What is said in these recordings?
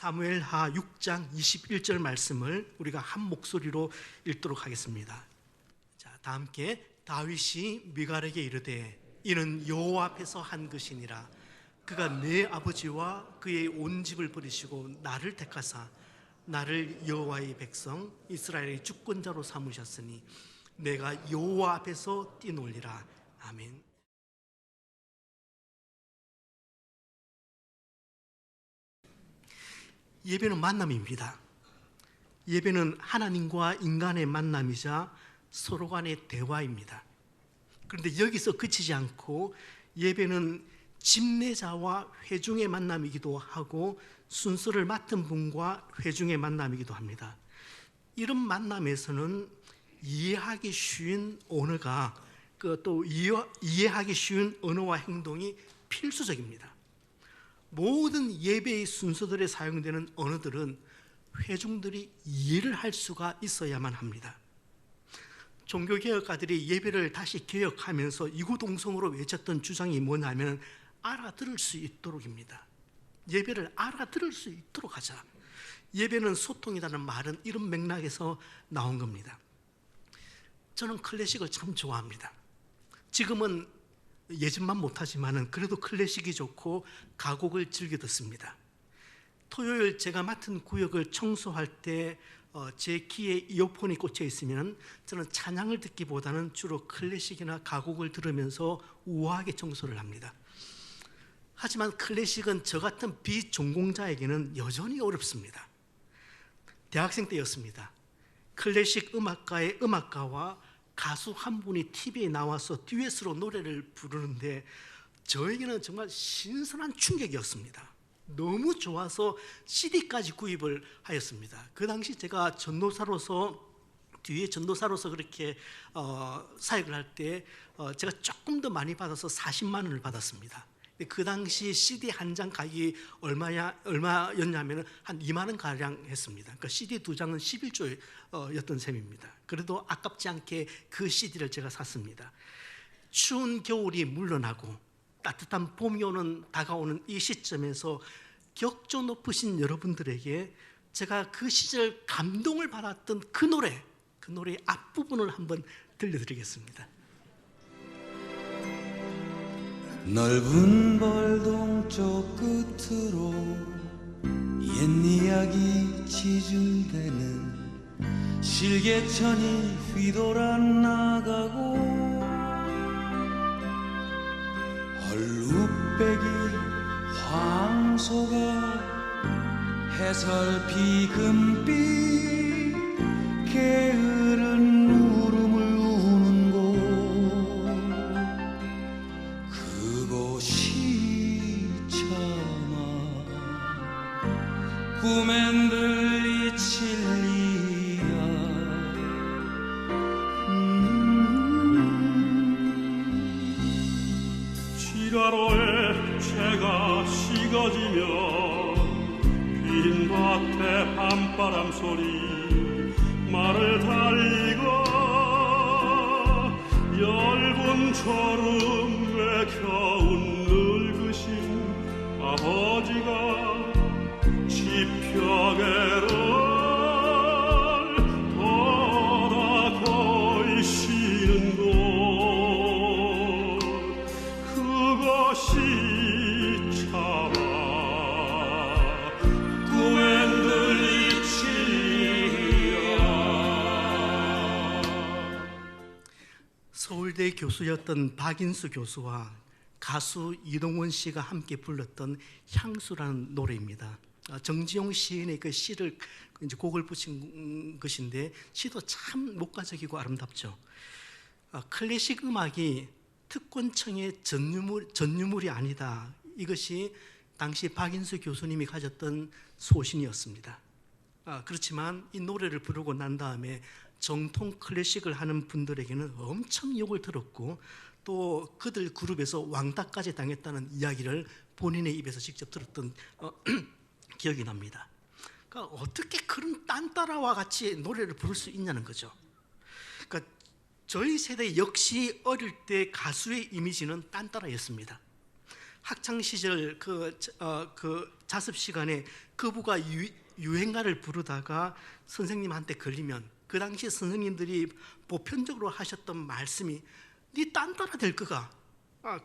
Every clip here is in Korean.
사무엘하 6장 21절 말씀을 우리가 한 목소리로 읽도록 하겠습니다. 자, 다 함께. 다윗이 미갈에게 이르되 이는 여호와 앞에서 한 것이니라. 그가 내 아버지와 그의 온 집을 버리시고 나를 택하사 나를 여호와의 백성 이스라엘의 주권자로 삼으셨으니 내가 여호와 앞에서 뛰놀리라. 아멘. 예배는 만남입니다. 예배는 하나님과 인간의 만남이자 서로 간의 대화입니다. 그런데 여기서 그치지 않고 예배는 집례자와 회중의 만남이기도 하고 순서를 맡은 분과 회중의 만남이기도 합니다. 이런 만남에서는 이해하기 쉬운 언어가 또 이해하기 쉬운 언어와 행동이 필수적입니다. 모든 예배의 순서들에 사용되는 언어들은 회중들이 이해를 할 수가 있어야만 합니다. 종교개혁가들이 예배를 다시 개혁하면서 이구동성으로 외쳤던 주장이 뭐냐면 알아들을 수 있도록입니다. 예배를 알아들을 수 있도록 하자. 예배는 소통이라는 말은 이런 맥락에서 나온 겁니다. 저는 클래식을 참 좋아합니다. 지금은 예전만 못하지만 그래도 클래식이 좋고 가곡을 즐겨 듣습니다. 토요일 제가 맡은 구역을 청소할 때 제 귀에 이어폰이 꽂혀 있으면 저는 찬양을 듣기보다는 주로 클래식이나 가곡을 들으면서 우아하게 청소를 합니다. 하지만 클래식은 저 같은 비전공자에게는 여전히 어렵습니다. 대학생 때였습니다. 클래식 음악가의 음악가와 가수 한 분이 TV에 나와서 듀엣으로 노래를 부르는데 저에게는 정말 신선한 충격이었습니다. 너무 좋아서 CD까지 구입을 하였습니다. 그 당시 제가 뒤에 전도사로서 그렇게 사역을 할 때 제가 조금 더 많이 받아서 40만 원을 받았습니다. 그 당시 CD 한 장 가격이 얼마였냐면 한 2만 원 가량 했습니다. 그러니까 CD 두 장은 11조였던 셈입니다. 그래도 아깝지 않게 그 CD를 제가 샀습니다. 추운 겨울이 물러나고 따뜻한 봄이 다가오는 이 시점에서 격조 높으신 여러분들에게 제가 그 시절 감동을 받았던 그 노래의 앞부분을 한번 들려드리겠습니다. 넓은 벌동쪽 끝으로 옛 이야기 지줄대는 실개천이 휘돌아 나가고 얼룩배기 황소가 해설피 금빛 게으른 울음을 우는 곳 그곳이 차마 꿈엔 들리칠리야 지라로에 채가 식어지며 빈 밭에 밤바람 소리 말을 달리고 얇은처럼 왜 겨운 늙으신 아버지가 지펴개를 걷어 거이시는 곳 그것이 차마 꿈엔 들리치리야. 서울대 교수였던 박인수 교수와 가수 이동원 씨가 함께 불렀던 향수라는 노래입니다. 정지용 시인의 그 시를 이제 곡을 붙인 것인데 시도 참 목가적이고 아름답죠. 클래식 음악이 특권층의 전유물이 아니다. 이것이 당시 박인수 교수님이 가졌던 소신이었습니다. 그렇지만 이 노래를 부르고 난 다음에 정통 클래식을 하는 분들에게는 엄청 욕을 들었고 또 그들 그룹에서 왕따까지 당했다는 이야기를 본인의 입에서 직접 들었던 기억이 납니다. 그러니까 어떻게 그런 딴따라와 같이 노래를 부를 수 있냐는 거죠. 그러니까 저희 세대 역시 어릴 때 가수의 이미지는 딴따라였습니다. 학창 시절 그 자습 시간에 거부가 유행가를 부르다가 선생님한테 걸리면 그 당시 선생님들이 보편적으로 하셨던 말씀이 네 딴따라 될 거가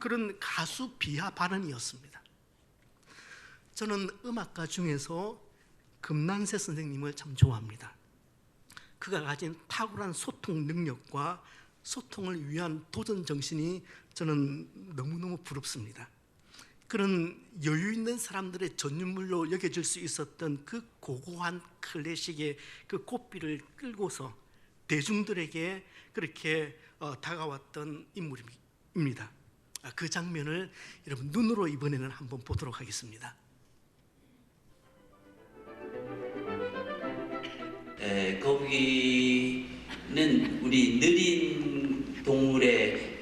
그런 가수 비하 발언이었습니다. 저는 음악가 중에서 금난세 선생님을 참 좋아합니다. 그가 가진 탁월한 소통 능력과 소통을 위한 도전 정신이 저는 너무너무 부럽습니다. 그런 여유 있는 사람들의 전유물로 여겨질 수 있었던 그 고고한 클래식의 그 꽃비를 끌고서 대중들에게 그렇게 다가왔던 인물입니다. 그 장면을 여러분 눈으로 이번에는 한번 보도록 하겠습니다. 거북이는 우리 느린 동물의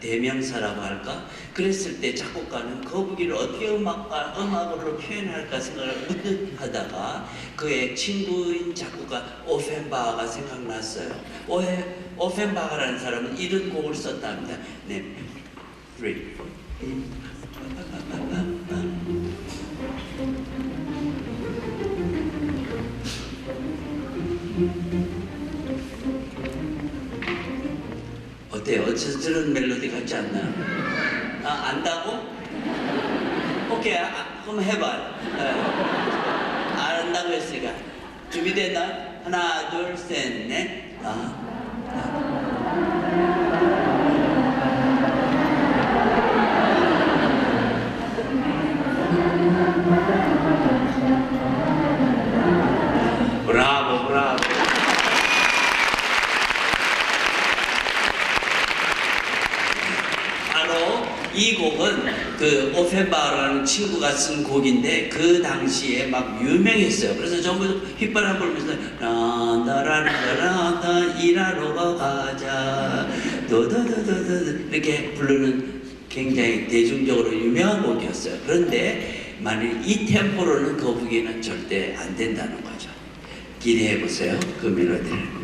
대명사라고 할까? 그랬을 때 작곡가는 거북이를 어떻게 음악으로 표현할까 생각을 문득 하다가 그의 친구인 작곡가 오펜바흐가 생각났어요. 오펜바흐라는 사람은 이런 곡을 썼답니다. 네, 3. 어때요? 저런 멜로디 같지 않나요? 안다고? 오케이, 그럼 해봐. 안다고 했으니까. 준비됐나? 하나, 둘, 셋, 넷. 브라보, 브라보. 이 곡은 그 오펜바흐라는 친구가 쓴 곡인데 그 당시에 막 유명했어요. 그래서 전부 휘바람 불면서 라라라라라 일하러 가자 도도도도도 이렇게 부르는 굉장히 대중적으로 유명한 곡이었어요. 그런데 만일 이 템포로는 거북이는 절대 안 된다는 거죠. 기대해 보세요. 그 멜로디를.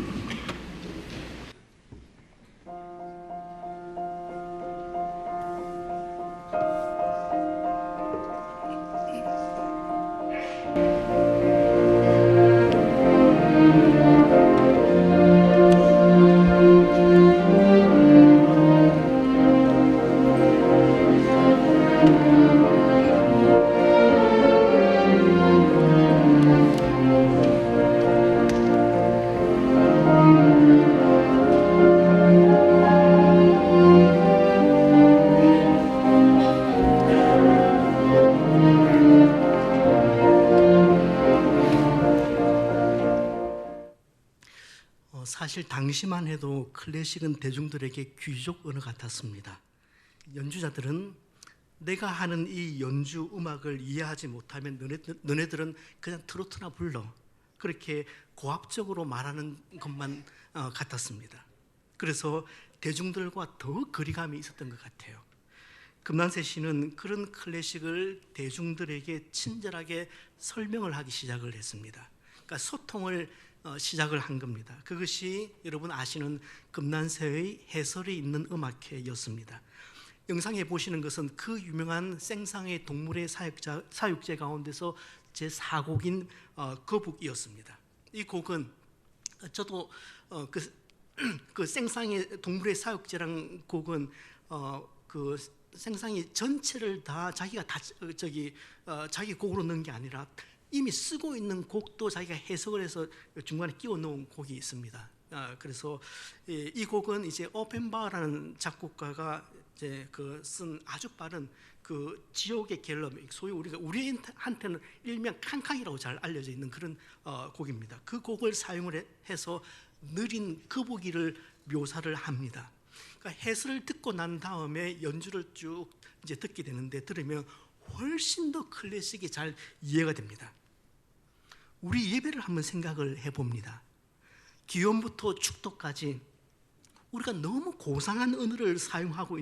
사실 당시만 해도 클래식은 대중들에게 귀족 언어 같았습니다. 연주자들은 내가 하는 이 연주 음악을 이해하지 못하면 너네들은 그냥 트로트나 불러, 그렇게 고압적으로 말하는 것만 같았습니다. 그래서 대중들과 더 거리감이 있었던 것 같아요. 금난세 씨는 그런 클래식을 대중들에게 친절하게 설명을 하기 시작을 했습니다. 그러니까 소통을 시작을 한 겁니다. 그것이 여러분 아시는 금난세의 해설이 있는 음악회였습니다. 영상에 보시는 것은 그 유명한 생상의 동물의 사육제 가운데서 제4곡인 거북이었습니다. 이 곡은 저도 그 생상의 동물의 사육제란 곡은 그 생상이 전체를 다 자기가 자기 곡으로 넣은 게 아니라 이미 쓰고 있는 곡도 자기가 해석을 해서 중간에 끼워 넣은 곡이 있습니다. 그래서 이 곡은 이제 오펜바흐라는 작곡가가 이제 쓴 아주 빠른 그 지옥의 갤럼, 소위 우리한테는 일명 캉캉이라고 잘 알려져 있는 그런 곡입니다. 그 곡을 사용을 해서 느린 거북이를 묘사를 합니다. 그러니까 해설을 듣고 난 다음에 연주를 쭉 이제 듣게 되는데 들으면 훨씬 더 클래식이 잘 이해가 됩니다. 우리 예배를 한번 생각을 해봅니다. 기원부터 축도까지 우리가 너무 고상한 언어를 사용하고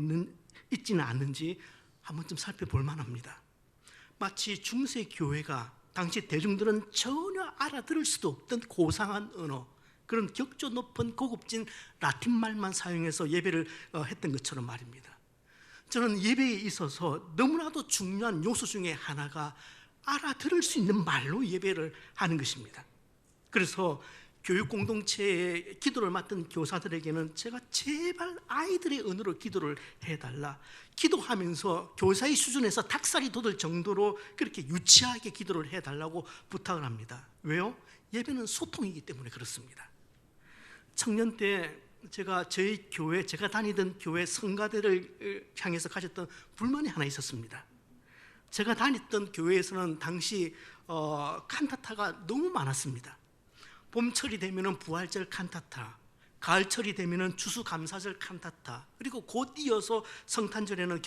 있지는 않은지 한번 좀 살펴볼 만합니다. 마치 중세 교회가 당시 대중들은 전혀 알아들을 수도 없던 고상한 언어, 그런 격조 높은 고급진 라틴 말만 사용해서 예배를 했던 것처럼 말입니다. 저는 예배에 있어서 너무나도 중요한 요소 중에 하나가 알아들을 수 있는 말로 예배를 하는 것입니다. 그래서 교육 공동체에 기도를 맡은 교사들에게는 제가 제발 아이들의 언어로 기도를 해달라, 기도하면서 교사의 수준에서 닭살이 돋을 정도로 그렇게 유치하게 기도를 해달라고 부탁을 합니다. 왜요? 예배는 소통이기 때문에 그렇습니다. 청년 때 제가 저희 교회, 제가 다니던 교회 성가대를 향해서 가졌던 불만이 하나 있었습니다. 제가 다녔던 교회에서는 당시 칸타타가 너무 많았습니다. 봄철이 되면은 부활절 칸타타, 가을철이 되면은 추수감사절 칸타타, 그리고 곧 이어서 성탄절에는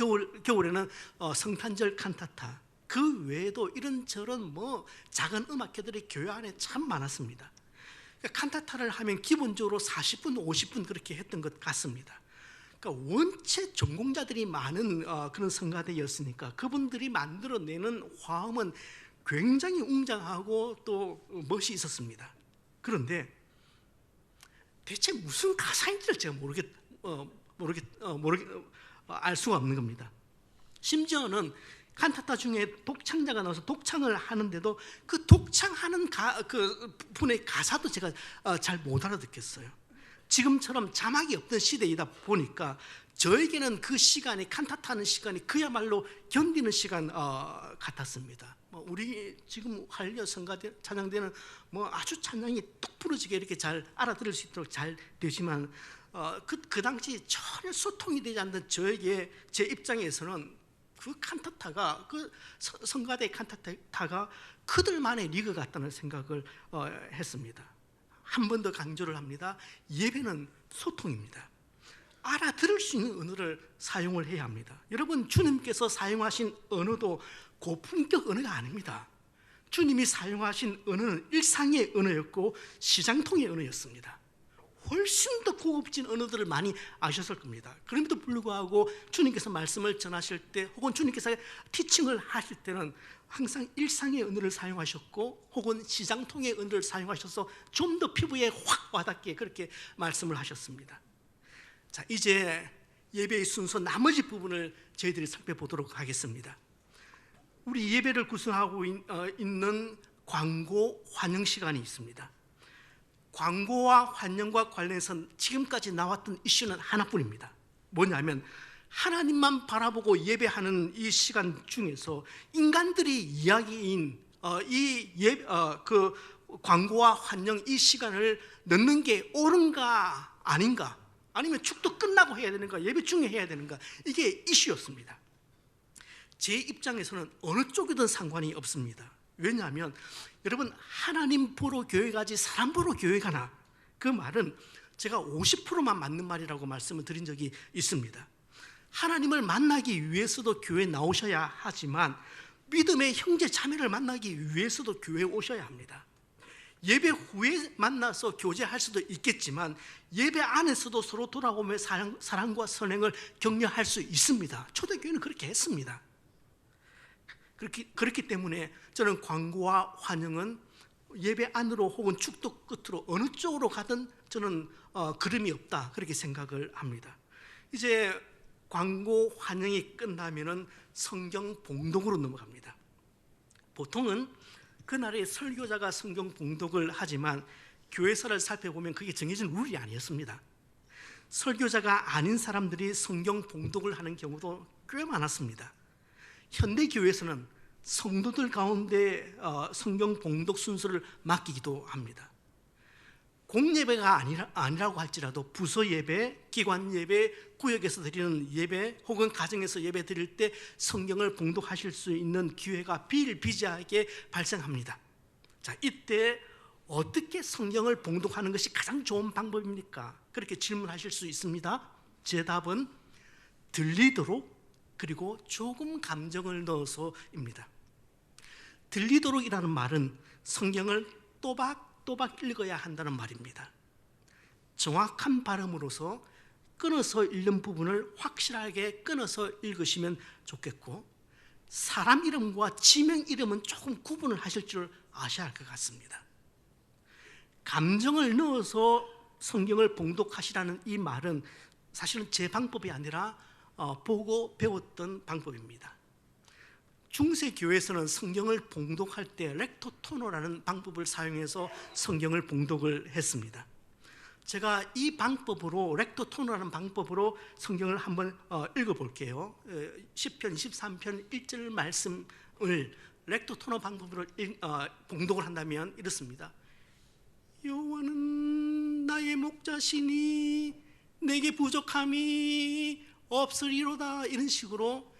겨울에는 성탄절 칸타타. 그 외에도 이런저런 작은 음악회들이 교회 안에 참 많았습니다. 그러니까 칸타타를 하면 기본적으로 40분, 50분 그렇게 했던 것 같습니다. 그러니까 원체 전공자들이 많은 그런 성가대였으니까 그분들이 만들어내는 화음은 굉장히 웅장하고 또 멋이 있었습니다. 그런데 대체 무슨 가사인지를 제가 알 수가 없는 겁니다. 심지어는 칸타타 중에 독창자가 나와서 독창을 하는데도 그 독창하는 그 분의 가사도 제가 잘 못 알아듣겠어요. 지금처럼 자막이 없던 시대이다 보니까 저에게는 그 시간이, 칸타타하는 시간이 그야말로 견디는 시간 같았습니다. 우리 지금 할려 성가대 찬양대는 아주 찬양이 뚝 부러지게 이렇게 잘 알아들을 수 있도록 잘 되지만 그 당시 전혀 소통이 되지 않는 저에게, 제 입장에서는 그 칸타타가, 그 성가대 칸타타가 그들만의 리그 같다는 생각을 했습니다. 한 번 더 강조를 합니다. 예배는 소통입니다. 알아들을 수 있는 언어를 사용을 해야 합니다. 여러분, 주님께서 사용하신 언어도 고품격 언어가 아닙니다. 주님이 사용하신 언어는 일상의 언어였고 시장통의 언어였습니다. 훨씬 더 고급진 언어들을 많이 아셨을 겁니다. 그럼에도 불구하고 주님께서 말씀을 전하실 때, 혹은 주님께서 티칭을 하실 때는 항상 일상의 언어를 사용하셨고 혹은 시장통의 언어를 사용하셔서 좀 더 피부에 확 와닿게 그렇게 말씀을 하셨습니다. 자, 이제 예배의 순서 나머지 부분을 저희들이 살펴보도록 하겠습니다. 우리 예배를 구성하고 있는 광고 환영 시간이 있습니다. 광고와 환영과 관련해서 지금까지 나왔던 이슈는 하나뿐입니다. 뭐냐면 하나님만 바라보고 예배하는 이 시간 중에서 인간들이 이야기인 그 광고와 환영 이 시간을 넣는 게 옳은가 아닌가, 아니면 축도 끝나고 해야 되는가, 예배 중에 해야 되는가, 이게 이슈였습니다. 제 입장에서는 어느 쪽이든 상관이 없습니다. 왜냐하면 여러분, 하나님 보러 교회 가지 사람 보러 교회 가나, 그 말은 제가 50%만 맞는 말이라고 말씀을 드린 적이 있습니다. 하나님을 만나기 위해서도 교회에 나오셔야 하지만 믿음의 형제 자매를 만나기 위해서도 교회에 오셔야 합니다. 예배 후에 만나서 교제할 수도 있겠지만 예배 안에서도 서로 돌아오며 사랑과 선행을 격려할 수 있습니다. 초대교회는 그렇게 했습니다. 그렇기 때문에 저는 광고와 환영은 예배 안으로 혹은 축도 끝으로 어느 쪽으로 가든 저는 그름이 없다, 그렇게 생각을 합니다. 이제 광고 환영이 끝나면은 성경 봉독으로 넘어갑니다. 보통은 그날에 설교자가 성경 봉독을 하지만 교회사를 살펴보면 그게 정해진 룰이 아니었습니다. 설교자가 아닌 사람들이 성경 봉독을 하는 경우도 꽤 많았습니다. 현대 교회에서는 성도들 가운데 성경 봉독 순서를 맡기기도 합니다. 공예배가 아니라고 할지라도 부서 예배, 기관 예배, 구역에서 드리는 예배 혹은 가정에서 예배 드릴 때 성경을 봉독하실 수 있는 기회가 비일비재하게 발생합니다. 자, 이때 어떻게 성경을 봉독하는 것이 가장 좋은 방법입니까? 그렇게 질문하실 수 있습니다. 제 답은 들리도록, 그리고 조금 감정을 넣어서입니다. 들리도록이라는 말은 성경을 또박또박 읽어야 한다는 말입니다. 정확한 발음으로서 끊어서 읽는 부분을 확실하게 끊어서 읽으시면 좋겠고, 사람 이름과 지명 이름은 조금 구분을 하실 줄 아셔야 할 것 같습니다. 감정을 넣어서 성경을 봉독하시라는 이 말은 사실은 제 방법이 아니라 보고 배웠던 방법입니다. 중세 교회에서는 성경을 봉독할 때 렉토토노라는 방법을 사용해서 성경을 봉독을 했습니다. 제가 이 방법으로 렉토토노라는 방법으로 성경을 한번 읽어볼게요. 시편 23편 1절 말씀을 렉토토노 방법으로 봉독을 한다면 이렇습니다. 여호와는 나의 목자시니 내게 부족함이 없으리로다. 이런 식으로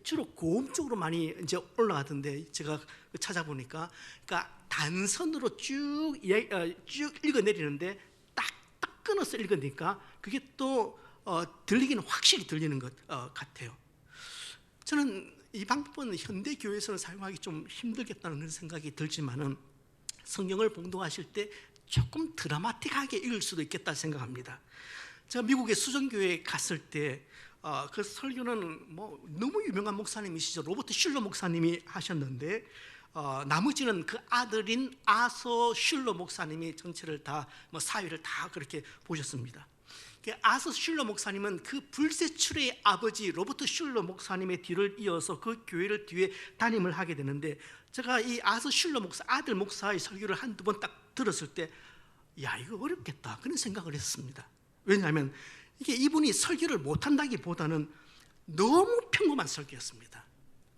주로 고음 쪽으로 많이 이제 올라가던데 제가 찾아보니까 그러니까 단선으로 쭉 읽어내리는데 딱 끊어서 읽으니까 그게 또 들리기는 확실히 들리는 것 같아요. 저는 이 방법은 현대 교회에서는 사용하기 좀 힘들겠다는 그런 생각이 들지만은 성경을 봉독하실 때 조금 드라마틱하게 읽을 수도 있겠다 생각합니다. 제가 미국의 수정교회에 갔을 때 그 설교는 뭐 너무 유명한 목사님이시죠. 로버트 슐러 목사님이 하셨는데 나머지는 그 아들인 아서 슐러 목사님이 전체를 다 사회를 다 그렇게 보셨습니다. 아서 슐러 목사님은 그 불세출의 아버지 로버트 슐러 목사님의 뒤를 이어서 그 교회를 뒤에 담임을 하게 되는데 제가 이 아서 슐러 목사 아들 목사의 설교를 한두 번 딱 들었을 때 야, 이거 어렵겠다 그런 생각을 했습니다. 왜냐하면 이게 이분이 설교를 못한다기보다는 너무 평범한 설교였습니다.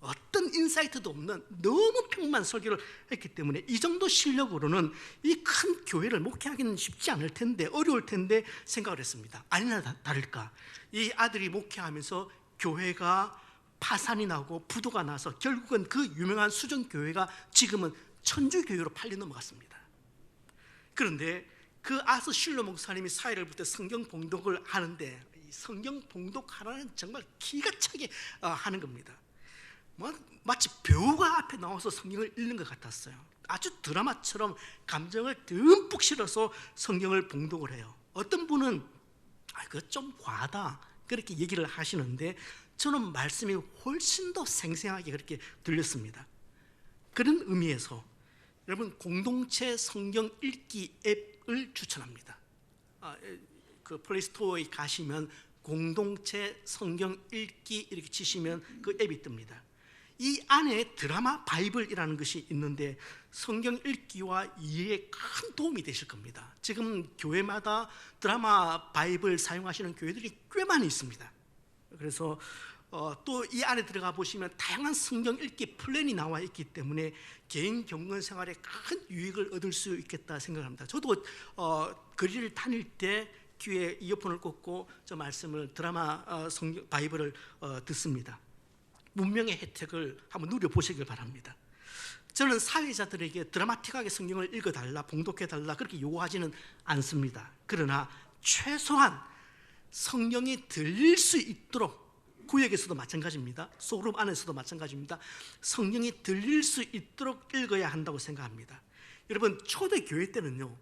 어떤 인사이트도 없는 너무 평범한 설교를 했기 때문에 이 정도 실력으로는 이 큰 교회를 목회하기는 쉽지 않을 텐데 어려울 텐데 생각을 했습니다. 아니나 다를까 이 아들이 목회하면서 교회가 파산이 나고 부도가 나서 결국은 그 유명한 수정교회가 지금은 천주교회로 팔려 넘어갔습니다. 그런데 그 아서 슐러 목사님이 사회를 볼 때 성경 봉독을 하는데 이 성경 봉독하라는 정말 기가 차게 하는 겁니다. 마치 배우가 앞에 나와서 성경을 읽는 것 같았어요. 아주 드라마처럼 감정을 듬뿍 실어서 성경을 봉독을 해요. 어떤 분은 그거 좀 과하다 그렇게 얘기를 하시는데 저는 말씀이 훨씬 더 생생하게 그렇게 들렸습니다. 그런 의미에서 여러분 공동체 성경 읽기 앱을 추천합니다. 그 플레이스토어에 가시면 공동체 성경 읽기 이렇게 치시면 그 앱이 뜹니다. 이 안에 드라마 바이블이라는 것이 있는데 성경 읽기와 이해에 큰 도움이 되실 겁니다. 지금 교회마다 드라마 바이블 사용하시는 교회들이 꽤 많이 있습니다. 그래서 또 이 안에 들어가 보시면 다양한 성경 읽기 플랜이 나와 있기 때문에 개인 경건 생활에 큰 유익을 얻을 수 있겠다 생각합니다. 저도 거리를 다닐 때 귀에 이어폰을 꽂고 저 말씀을 드라마 성경 바이블을 듣습니다. 문명의 혜택을 한번 누려보시길 바랍니다. 저는 사회자들에게 드라마틱하게 성경을 읽어달라 봉독해달라 그렇게 요구하지는 않습니다. 그러나 최소한 성경이 들릴 수 있도록 구역에서도 마찬가지입니다. 소그룹 안에서도 마찬가지입니다. 성경이 들릴 수 있도록 읽어야 한다고 생각합니다. 여러분 초대교회 때는요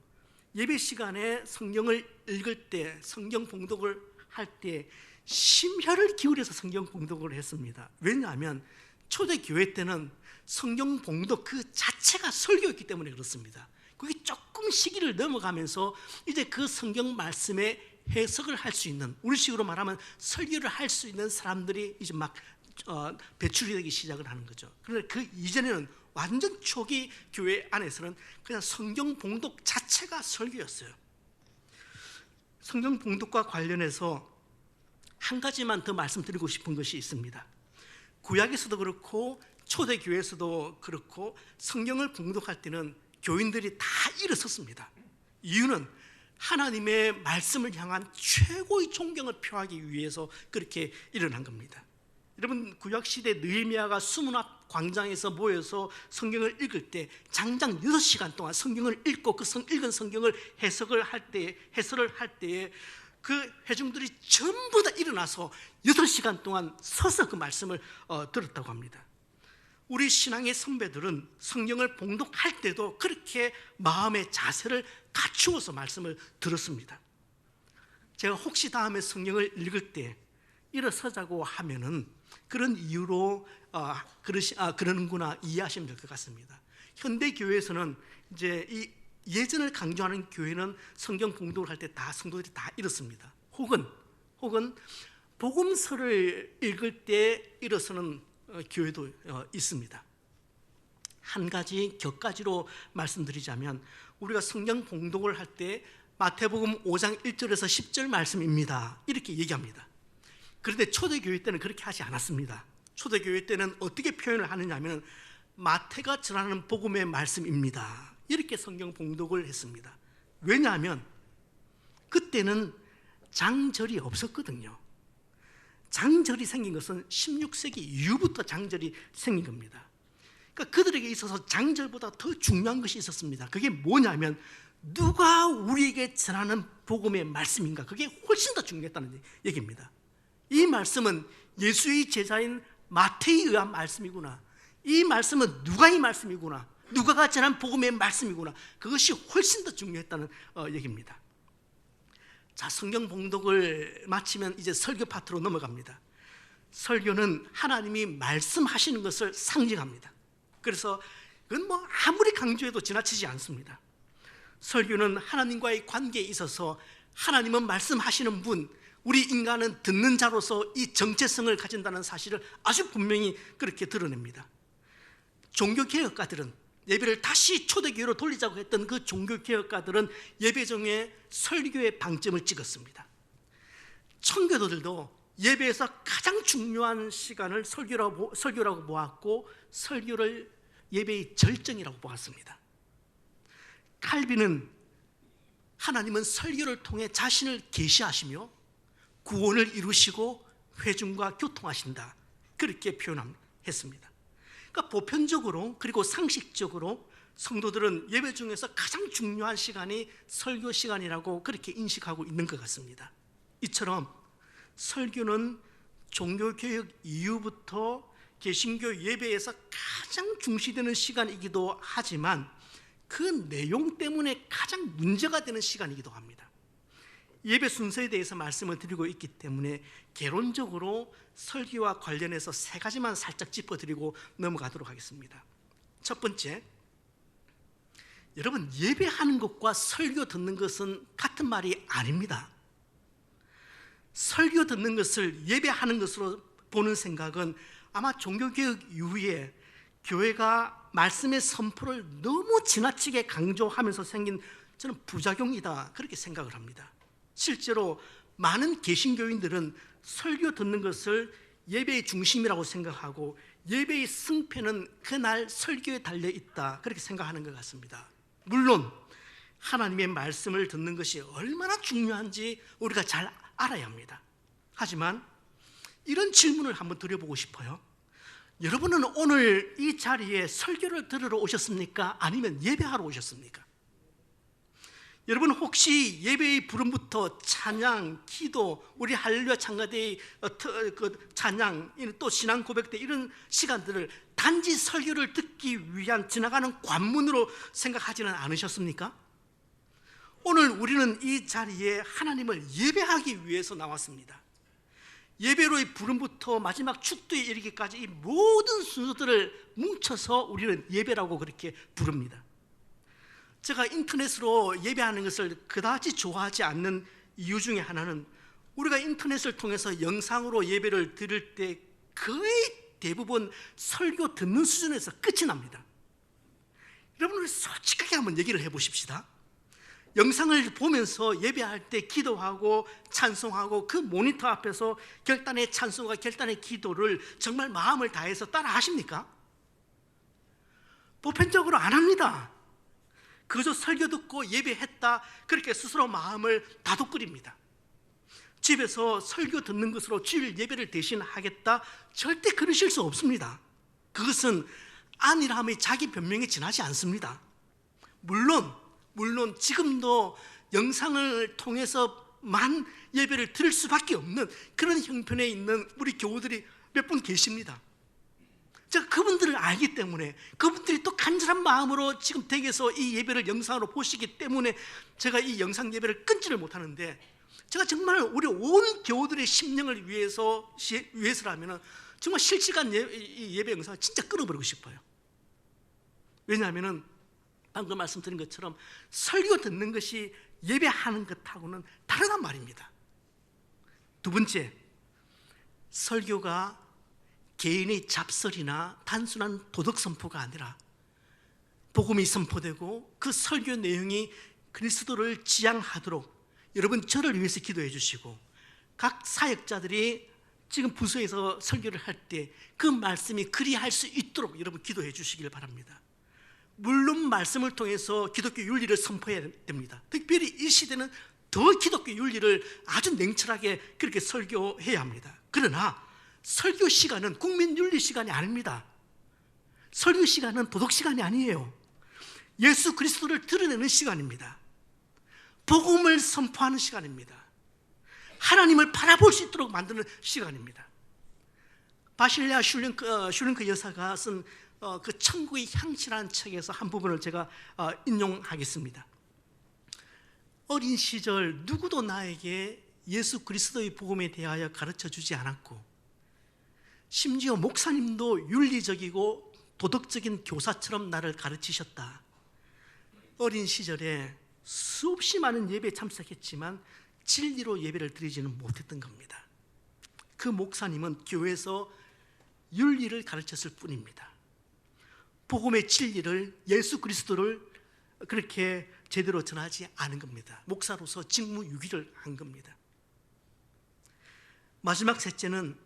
예배 시간에 성경을 읽을 때 성경 봉독을 할 때 심혈을 기울여서 성경 봉독을 했습니다. 왜냐하면 초대교회 때는 성경 봉독 그 자체가 설교였기 때문에 그렇습니다. 그게 조금 시기를 넘어가면서 이제 그 성경 말씀에 해석을 할 수 있는 우리식으로 말하면 설교를 할 수 있는 사람들이 이제 막 배출이 되기 시작을 하는 거죠. 그런데 그 이전에는 완전 초기 교회 안에서는 그냥 성경 봉독 자체가 설교였어요. 성경 봉독과 관련해서 한 가지만 더 말씀드리고 싶은 것이 있습니다. 구약에서도 그렇고 초대교회에서도 그렇고 성경을 봉독할 때는 교인들이 다 일어섰습니다. 이유는 하나님의 말씀을 향한 최고의 존경을 표하기 위해서 그렇게 일어난 겁니다. 여러분 구약시대 느헤미야가 수문 앞 광장에서 모여서 성경을 읽을 때 장장 6시간 동안 성경을 읽고 그 읽은 성경을 해석을 할 때에 그 회중들이 전부 다 일어나서 8시간 동안 서서 그 말씀을 들었다고 합니다. 우리 신앙의 선배들은 성경을 봉독할 때도 그렇게 마음의 자세를 갖추어서 말씀을 들었습니다. 제가 혹시 다음에 성경을 읽을 때 일어서자고 하면은 그런 이유로 그러는구나 이해하시면 될 것 같습니다. 현대 교회에서는 이제 이 예전을 강조하는 교회는 성경 봉독을 할 때 다 성도들이 다 일었습니다. 혹은 복음서를 읽을 때 일어서는 교회도 있습니다. 한 가지 격가지로 말씀드리자면 우리가 성경 봉독을 할 때 마태복음 5장 1절에서 10절 말씀입니다 이렇게 얘기합니다. 그런데 초대교회 때는 그렇게 하지 않았습니다. 초대교회 때는 어떻게 표현을 하느냐 하면 마태가 전하는 복음의 말씀입니다 이렇게 성경 봉독을 했습니다. 왜냐하면 그때는 장절이 없었거든요. 장절이 생긴 것은 16세기 이후부터 장절이 생긴 겁니다. 그러니까 그들에게 있어서 장절보다 더 중요한 것이 있었습니다. 그게 뭐냐면 누가 우리에게 전하는 복음의 말씀인가, 그게 훨씬 더 중요했다는 얘기입니다. 이 말씀은 예수의 제자인 마태에 의한 말씀이구나, 이 말씀은 누가의 말씀이구나, 누가가 전한 복음의 말씀이구나, 그것이 훨씬 더 중요했다는 얘기입니다. 자, 성경 봉독을 마치면 이제 설교 파트로 넘어갑니다. 설교는 하나님이 말씀하시는 것을 상징합니다. 그래서 그건 뭐 아무리 강조해도 지나치지 않습니다. 설교는 하나님과의 관계에 있어서 하나님은 말씀하시는 분, 우리 인간은 듣는 자로서 이 정체성을 가진다는 사실을 아주 분명히 그렇게 드러냅니다. 종교개혁가들은, 예배를 다시 초대교회로 돌리자고 했던 그 종교개혁가들은 예배 중에 설교의 방점을 찍었습니다. 청교도들도 예배에서 가장 중요한 시간을 설교라고 보았고, 설교를 예배의 절정이라고 보았습니다. 칼빈은 하나님은 설교를 통해 자신을 계시하시며 구원을 이루시고 회중과 교통하신다, 그렇게 표현했습니다. 그러니까 보편적으로 그리고 상식적으로 성도들은 예배 중에서 가장 중요한 시간이 설교 시간이라고 그렇게 인식하고 있는 것 같습니다. 이처럼 설교는 종교개혁 이후부터 개신교 예배에서 가장 중시되는 시간이기도 하지만 그 내용 때문에 가장 문제가 되는 시간이기도 합니다. 예배 순서에 대해서 말씀을 드리고 있기 때문에 개론적으로 설교와 관련해서 세 가지만 살짝 짚어드리고 넘어가도록 하겠습니다. 첫 번째, 여러분, 예배하는 것과 설교 듣는 것은 같은 말이 아닙니다. 설교 듣는 것을 예배하는 것으로 보는 생각은 아마 종교개혁 이후에 교회가 말씀의 선포를 너무 지나치게 강조하면서 생긴 저는 부작용이다, 그렇게 생각을 합니다. 실제로 많은 개신교인들은 설교 듣는 것을 예배의 중심이라고 생각하고 예배의 승패는 그날 설교에 달려 있다, 그렇게 생각하는 것 같습니다. 물론 하나님의 말씀을 듣는 것이 얼마나 중요한지 우리가 잘 알아야 합니다. 하지만 이런 질문을 한번 드려보고 싶어요. 여러분은 오늘 이 자리에 설교를 들으러 오셨습니까? 아니면 예배하러 오셨습니까? 여러분 혹시 예배의 부름부터 찬양, 기도, 우리 할렐루야 찬가대의 찬양, 또 신앙 고백대 이런 시간들을 단지 설교를 듣기 위한 지나가는 관문으로 생각하지는 않으셨습니까? 오늘 우리는 이 자리에 하나님을 예배하기 위해서 나왔습니다. 예배로의 부름부터 마지막 축도에 이르기까지 이 모든 순서들을 뭉쳐서 우리는 예배라고 그렇게 부릅니다. 제가 인터넷으로 예배하는 것을 그다지 좋아하지 않는 이유 중에 하나는 우리가 인터넷을 통해서 영상으로 예배를 드릴 때 거의 대부분 설교 듣는 수준에서 끝이 납니다. 여러분, 우리 솔직하게 한번 얘기를 해보십시다. 영상을 보면서 예배할 때 기도하고 찬송하고 그 모니터 앞에서 결단의 찬송과 결단의 기도를 정말 마음을 다해서 따라 하십니까? 보편적으로 안 합니다. 그저 설교 듣고 예배했다, 그렇게 스스로 마음을 다독거립니다. 집에서 설교 듣는 것으로 주일 예배를 대신하겠다, 절대 그러실 수 없습니다. 그것은 안일함의 자기 변명에 지나지 않습니다. 물론 지금도 영상을 통해서만 예배를 들을 수밖에 없는 그런 형편에 있는 우리 교우들이 몇 분 계십니다. 제가 그분들을 알기 때문에, 그분들이 또 간절한 마음으로 지금 댁에서 이 예배를 영상으로 보시기 때문에 제가 이 영상 예배를 끊지를 못하는데, 제가 정말 우리 온 교우들의 심령을 위해서라면 정말 실시간 예배 영상을 진짜 끊어버리고 싶어요. 왜냐하면 방금 말씀드린 것처럼 설교 듣는 것이 예배하는 것하고는 다르단 말입니다. 두 번째, 설교가 개인의 잡설이나 단순한 도덕 선포가 아니라 복음이 선포되고 그 설교 내용이 그리스도를 지향하도록 여러분 저를 위해서 기도해 주시고 각 사역자들이 지금 부서에서 설교를 할 때 그 말씀이 그리할 수 있도록 여러분 기도해 주시길 바랍니다. 물론 말씀을 통해서 기독교 윤리를 선포해야 됩니다. 특별히 이 시대는 더 기독교 윤리를 아주 냉철하게 그렇게 설교해야 합니다. 그러나 설교 시간은 국민 윤리 시간이 아닙니다. 설교 시간은 도덕 시간이 아니에요. 예수 그리스도를 드러내는 시간입니다. 복음을 선포하는 시간입니다. 하나님을 바라볼 수 있도록 만드는 시간입니다. 바실레아 슐링크 여사가 쓴 그 천국의 향취라는 책에서 한 부분을 제가 인용하겠습니다. 어린 시절 누구도 나에게 예수 그리스도의 복음에 대하여 가르쳐 주지 않았고 심지어 목사님도 윤리적이고 도덕적인 교사처럼 나를 가르치셨다. 어린 시절에 수없이 많은 예배에 참석했지만 진리로 예배를 드리지는 못했던 겁니다. 그 목사님은 교회에서 윤리를 가르쳤을 뿐입니다. 복음의 진리를, 예수 그리스도를 그렇게 제대로 전하지 않은 겁니다. 목사로서 직무유기를 한 겁니다. 마지막 셋째는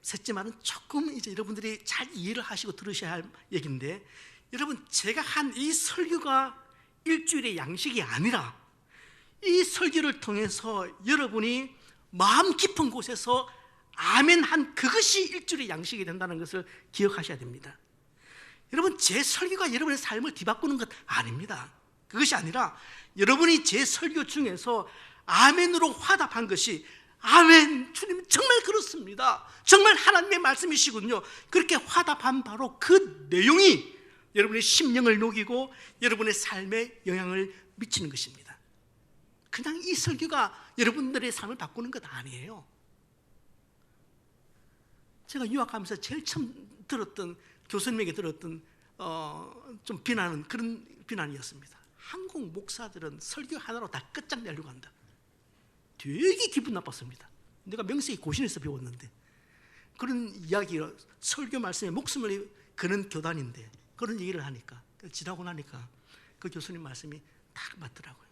셋째 말은 조금 이제 여러분들이 잘 이해를 하시고 들으셔야 할 얘기인데, 여러분 제가 한 이 설교가 일주일의 양식이 아니라 이 설교를 통해서 여러분이 마음 깊은 곳에서 아멘 한 그것이 일주일의 양식이 된다는 것을 기억하셔야 됩니다. 여러분 제 설교가 여러분의 삶을 뒤바꾸는 것 아닙니다. 그것이 아니라 여러분이 제 설교 중에서 아멘으로 화답한 것이 아멘 주님 정말 그렇습니다, 정말 하나님의 말씀이시군요, 그렇게 화답한 바로 그 내용이 여러분의 심령을 녹이고 여러분의 삶에 영향을 미치는 것입니다. 그냥 이 설교가 여러분들의 삶을 바꾸는 것 아니에요. 제가 유학하면서 제일 처음 들었던 교수님에게 들었던 좀 비난은 그런 비난이었습니다. 한국 목사들은 설교 하나로 다 끝장내려고 한다. 되게 기분 나빴습니다. 내가 명색이 고신에서 배웠는데 그런 이야기가 설교 말씀에 목숨을 거는 교단인데 그런 얘기를 하니까 지나고 나니까 그 교수님 말씀이 딱 맞더라고요.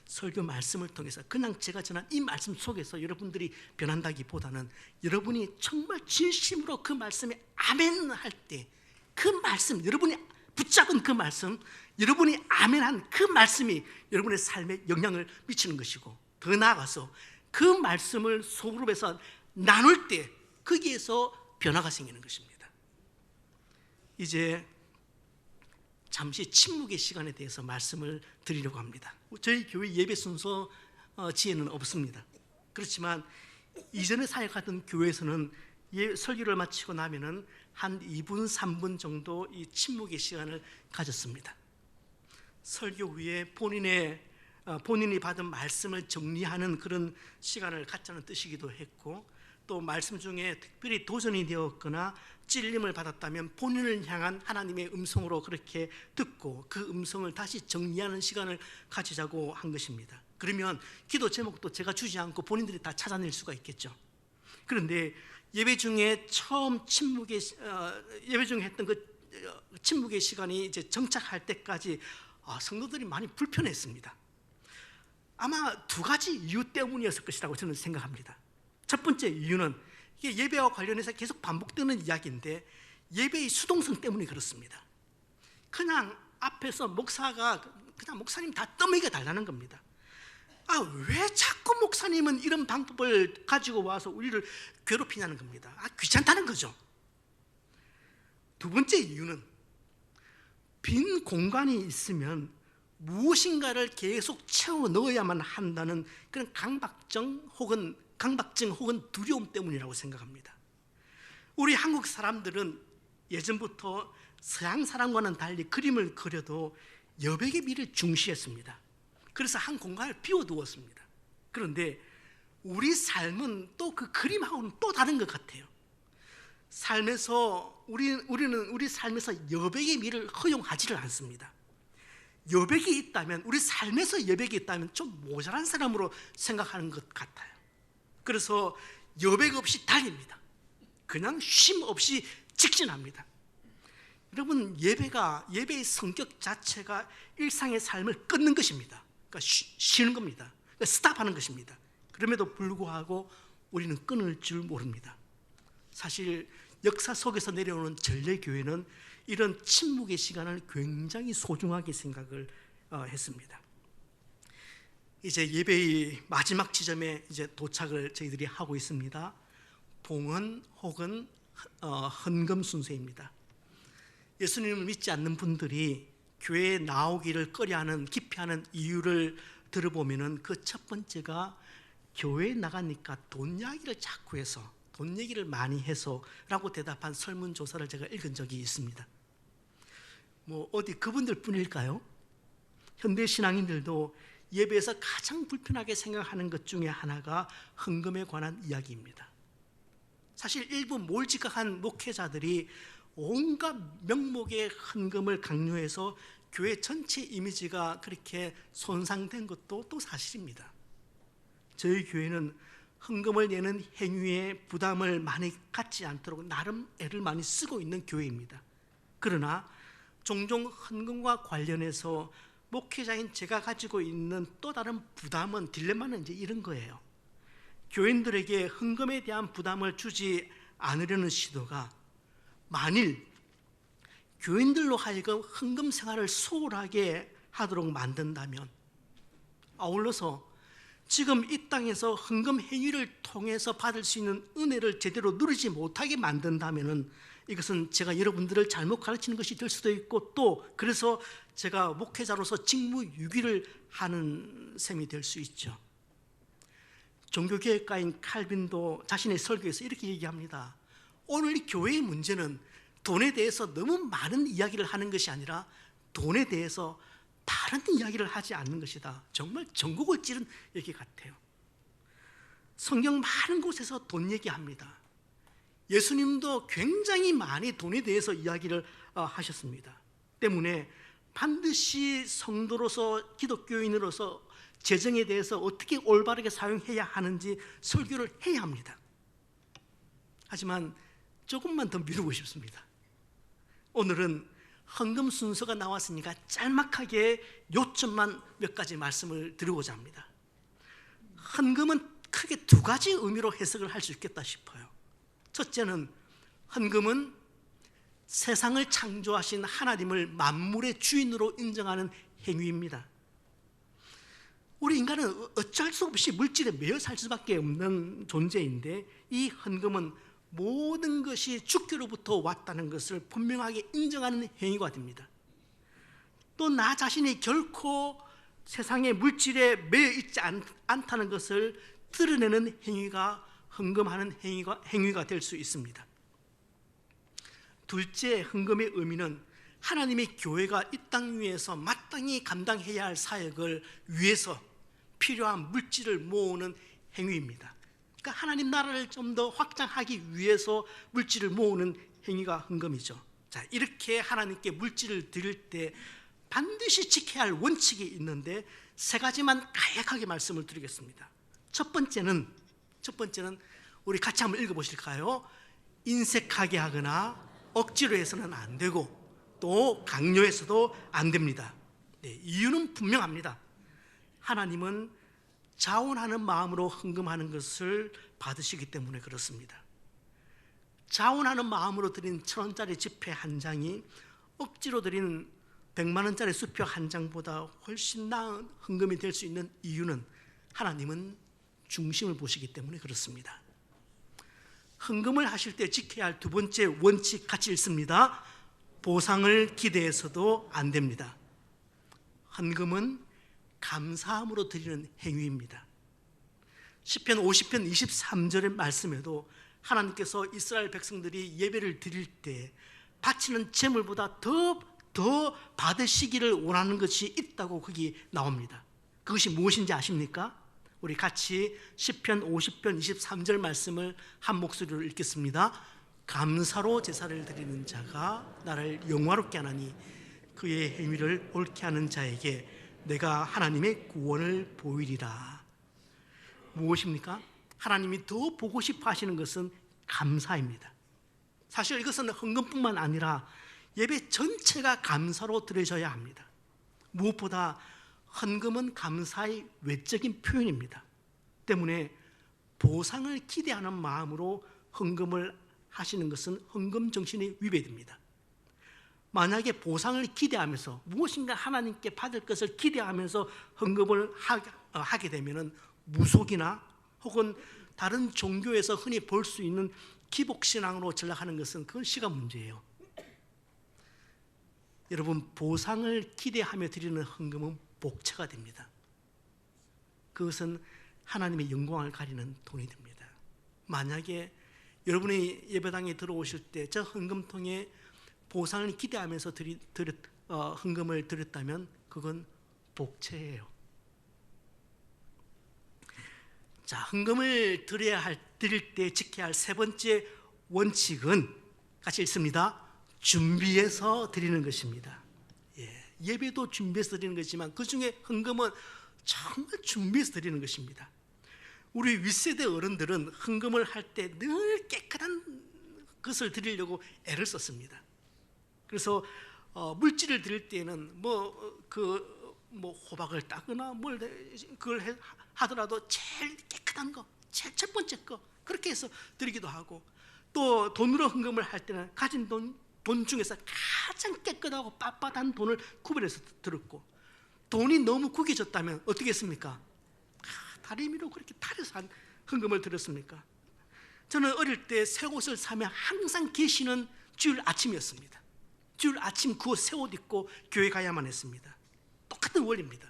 설교 말씀을 통해서 그냥 제가 전한 이 말씀 속에서 여러분들이 변한다기보다는 여러분이 정말 진심으로 그 말씀에 아멘 할 때 그 말씀, 여러분이 붙잡은 그 말씀, 여러분이 아멘한 그 말씀이 여러분의 삶에 영향을 미치는 것이고, 더 나아가서 그 말씀을 소그룹에서 나눌 때 거기에서 변화가 생기는 것입니다. 이제 잠시 침묵의 시간에 대해서 말씀을 드리려고 합니다. 저희 교회 예배 순서 지에는 없습니다. 그렇지만 이전에 사역하던 교회에서는 설교를 마치고 나면은 한 2분, 3분 정도 이 침묵의 시간을 가졌습니다. 설교 후에 본인이 받은 말씀을 정리하는 그런 시간을 갖자는 뜻이기도 했고, 또 말씀 중에 특별히 도전이 되었거나 찔림을 받았다면 본인을 향한 하나님의 음성으로 그렇게 듣고 그 음성을 다시 정리하는 시간을 가지자고 한 것입니다. 그러면 기도 제목도 제가 주지 않고 본인들이 다 찾아낼 수가 있겠죠. 그런데 예배 중에 처음 예배 중에 했던 그 침묵의 시간이 이제 정착할 때까지 성도들이 많이 불편했습니다. 아마 두 가지 이유 때문이었을 것이라고 저는 생각합니다. 첫 번째 이유는 이게 예배와 관련해서 계속 반복되는 이야기인데 예배의 수동성 때문에 그렇습니다. 그냥 앞에서 목사가 그냥 목사님 다 떠먹여 달라는 겁니다. 왜 자꾸 목사님은 이런 방법을 가지고 와서 우리를 괴롭히냐는 겁니다. 귀찮다는 거죠. 두 번째 이유는 빈 공간이 있으면 무엇인가를 계속 채워 넣어야만 한다는 그런 강박증 혹은 두려움 때문이라고 생각합니다. 우리 한국 사람들은 예전부터 서양 사람과는 달리 그림을 그려도 여백의 미를 중시했습니다. 그래서 한 공간을 비워두었습니다. 그런데 우리 삶은 또 그 그림하고는 또 다른 것 같아요. 삶에서 우리는 우리 삶에서 여백의 미를 허용하지를 않습니다. 여백이 있다면, 우리 삶에서 여백이 있다면 좀 모자란 사람으로 생각하는 것 같아요. 그래서 여백 없이 달립니다. 그냥 쉼 없이 직진합니다. 여러분, 예배의 성격 자체가 일상의 삶을 끊는 것입니다. 그러니까 쉬는 겁니다. 그러니까 스탑하는 것입니다. 그럼에도 불구하고 우리는 끊을 줄 모릅니다. 사실 역사 속에서 내려오는 전래교회는 이런 침묵의 시간을 굉장히 소중하게 생각을 했습니다. 이제 예배의 마지막 지점에 이제 도착을 저희들이 하고 있습니다. 봉헌 혹은 헌금 순서입니다. 예수님을 믿지 않는 분들이 교회에 나오기를 꺼려하는 기피하는 이유를 들어보면은 그 첫 번째가 교회에 나가니까 돈 이야기를 자꾸 해서, 돈 얘기를 많이 해서 라고 대답한 설문조사를 제가 읽은 적이 있습니다. 뭐 어디 그분들 뿐일까요? 현대 신앙인들도 예배에서 가장 불편하게 생각하는 것 중에 하나가 헌금에 관한 이야기입니다. 사실 일부 몰직각한 목회자들이 온갖 명목의 헌금을 강요해서 교회 전체 이미지가 그렇게 손상된 것도 또 사실입니다. 저희 교회는 헌금을 내는 행위에 부담을 많이 갖지 않도록 나름 애를 많이 쓰고 있는 교회입니다. 그러나 종종 헌금과 관련해서 목회자인 제가 가지고 있는 또 다른 부담은, 딜레마는 이제 이런 거예요. 교인들에게 헌금에 대한 부담을 주지 않으려는 시도가 만일 교인들로 하여금 헌금 생활을 소홀하게 하도록 만든다면, 아울러서 지금 이 땅에서 헌금 행위를 통해서 받을 수 있는 은혜를 제대로 누리지 못하게 만든다면 이것은 제가 여러분들을 잘못 가르치는 것이 될 수도 있고, 또 그래서 제가 목회자로서 직무유기를 하는 셈이 될 수 있죠. 종교개혁가인 칼빈도 자신의 설교에서 이렇게 얘기합니다. 오늘 이 교회의 문제는 돈에 대해서 너무 많은 이야기를 하는 것이 아니라 돈에 대해서 다른 이야기를 하지 않는 것이다. 정말 전곡을 찌른 얘기 같아요. 성경 많은 곳에서 돈 얘기합니다. 예수님도 굉장히 많이 돈에 대해서 이야기를 하셨습니다. 때문에 반드시 성도로서, 기독교인으로서 재정에 대해서 어떻게 올바르게 사용해야 하는지 설교를 해야 합니다. 하지만 조금만 더 미루고 싶습니다. 오늘은 헌금 순서가 나왔으니까 짤막하게 요점만 몇 가지 말씀을 드리고자 합니다. 헌금은 크게 두 가지 의미로 해석을 할 수 있겠다 싶어요. 첫째는 헌금은 세상을 창조하신 하나님을 만물의 주인으로 인정하는 행위입니다. 우리 인간은 어쩔 수 없이 물질에 매여 살 수밖에 없는 존재인데, 이 헌금은 모든 것이 주께로부터 왔다는 것을 분명하게 인정하는 행위가 됩니다. 또 나 자신이 결코 세상의 물질에 매여 있지 않다는 것을 드러내는 행위가 헌금하는 행위가 될 수 있습니다. 둘째, 헌금의 의미는 하나님의 교회가 이 땅 위에서 마땅히 감당해야 할 사역을 위해서 필요한 물질을 모으는 행위입니다. 그러니까 하나님 나라를 좀 더 확장하기 위해서 물질을 모으는 행위가 헌금이죠. 자, 이렇게 하나님께 물질을 드릴 때 반드시 지켜야 할 원칙이 있는데 세 가지만 간략하게 말씀을 드리겠습니다. 첫 번째는 우리 같이 한번 읽어보실까요? 인색하게 하거나 억지로 해서는 안 되고 또 강요해서도 안 됩니다. 네, 이유는 분명합니다. 하나님은 자원하는 마음으로 헌금하는 것을 받으시기 때문에 그렇습니다. 자원하는 마음으로 드린 1,000원짜리 지폐 한 장이 억지로 드린 100만 원짜리 수표 한 장보다 훨씬 나은 헌금이 될 수 있는 이유는 하나님은 중심을 보시기 때문에 그렇습니다. 헌금을 하실 때 지켜야 할 두 번째 원칙 같이 읽습니다. 보상을 기대해서도 안 됩니다. 헌금은 감사함으로 드리는 행위입니다. 시편 50편 23절의 말씀에도 하나님께서 이스라엘 백성들이 예배를 드릴 때 바치는 제물보다 더 받으시기를 원하는 것이 있다고 거기 나옵니다. 그것이 무엇인지 아십니까? 우리 같이 시편 50편 23절 말씀을 한 목소리로 읽겠습니다. 감사로 제사를 드리는 자가 나를 영화롭게 하나니 그의 행위를 옳게 하는 자에게 내가 하나님의 구원을 보이리라. 무엇입니까? 하나님이 더 보고 싶어 하시는 것은 감사입니다. 사실 이것은 헌금뿐만 아니라 예배 전체가 감사로 드려져야 합니다. 무엇보다 헌금은 감사의 외적인 표현입니다. 때문에 보상을 기대하는 마음으로 헌금을 하시는 것은 헌금 정신의 위배됩니다. 만약에 보상을 기대하면서 무엇인가 하나님께 받을 것을 기대하면서 헌금을 하게 되면 무속이나 혹은 다른 종교에서 흔히 볼 수 있는 기복신앙으로 전락하는 것은 그건 시간 문제예요. 여러분, 보상을 기대하며 드리는 헌금은 복채가 됩니다. 그것은 하나님의 영광을 가리는 돈이 됩니다. 만약에 여러분이 예배당에 들어오실 때 저 헌금통에 보상을 기대하면서 헌금을 드렸다면 그건 복채예요. 자, 헌금을 드릴 때 지켜야 할 세 번째 원칙은 같이 읽습니다. 준비해서 드리는 것입니다. 예배도 준비해서 드리는 것이지만 그 중에 헌금은 정말 준비해서 드리는 것입니다. 우리 윗세대 어른들은 헌금을 할 때 늘 깨끗한 것을 드리려고 애를 썼습니다. 그래서 물질을 드릴 때는 호박을 따거나 그걸 하더라도 제일 깨끗한 거, 제일 첫 번째 거 그렇게 해서 드리기도 하고, 또 돈으로 헌금을 할 때는 가진 돈 중에서 가장 깨끗하고 빳빳한 돈을 구별해서 드렸고, 돈이 너무 구겨졌다면 어떻게 했습니까? 다리미로 그렇게 탈해서 헌금을 드렸습니까? 저는 어릴 때 새 옷을 사면 항상 계시는 주일 아침이었습니다. 주일 아침 그 새 옷 입고 교회 가야만 했습니다. 똑같은 원리입니다.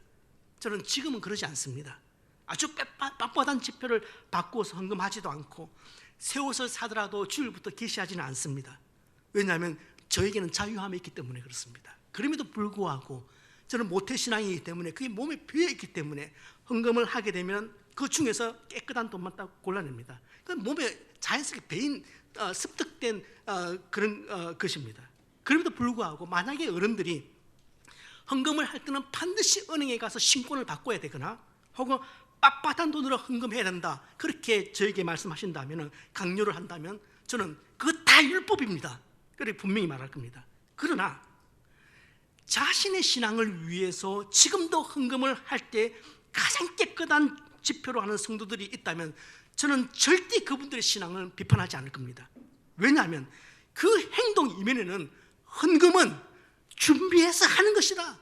저는 지금은 그러지 않습니다. 아주 빳빳한 지표를 바꾸어서 헌금하지도 않고 새 옷을 사더라도 주일부터 계시하지는 않습니다. 왜냐하면 저에게는 자유함이 있기 때문에 그렇습니다. 그럼에도 불구하고 저는 모태신앙이기 때문에 그게 몸에 배어있기 때문에 헌금을 하게 되면 그 중에서 깨끗한 돈만 딱 골라냅니다. 그 몸에 자연스럽게 배인 습득된 그런 것입니다. 그럼에도 불구하고 만약에 어른들이 헌금을 할 때는 반드시 은행에 가서 신권을 바꿔야 되거나 혹은 빳빳한 돈으로 헌금해야 된다, 그렇게 저에게 말씀하신다면, 강요를 한다면 저는 그거 다 율법입니다. 그렇게 분명히 말할 겁니다. 그러나 자신의 신앙을 위해서 지금도 헌금을 할 때 가장 깨끗한 지표로 하는 성도들이 있다면 저는 절대 그분들의 신앙을 비판하지 않을 겁니다. 왜냐하면 그 행동 이면에는 헌금은 준비해서 하는 것이다,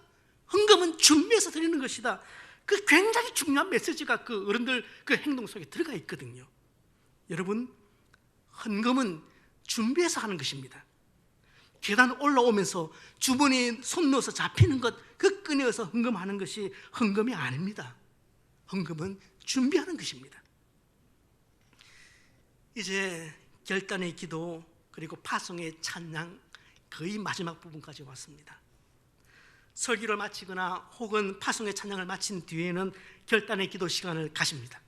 헌금은 준비해서 드리는 것이다, 그 굉장히 중요한 메시지가 그 어른들 그 행동 속에 들어가 있거든요. 여러분, 헌금은 준비해서 하는 것입니다. 계단 올라오면서 주머니에 손 넣어서 잡히는 것, 그 끄내어서 헌금하는 것이 헌금이 아닙니다. 헌금은 준비하는 것입니다. 이제 결단의 기도 그리고 파송의 찬양 거의 마지막 부분까지 왔습니다. 설교를 마치거나 혹은 파송의 찬양을 마친 뒤에는 결단의 기도 시간을 가집니다.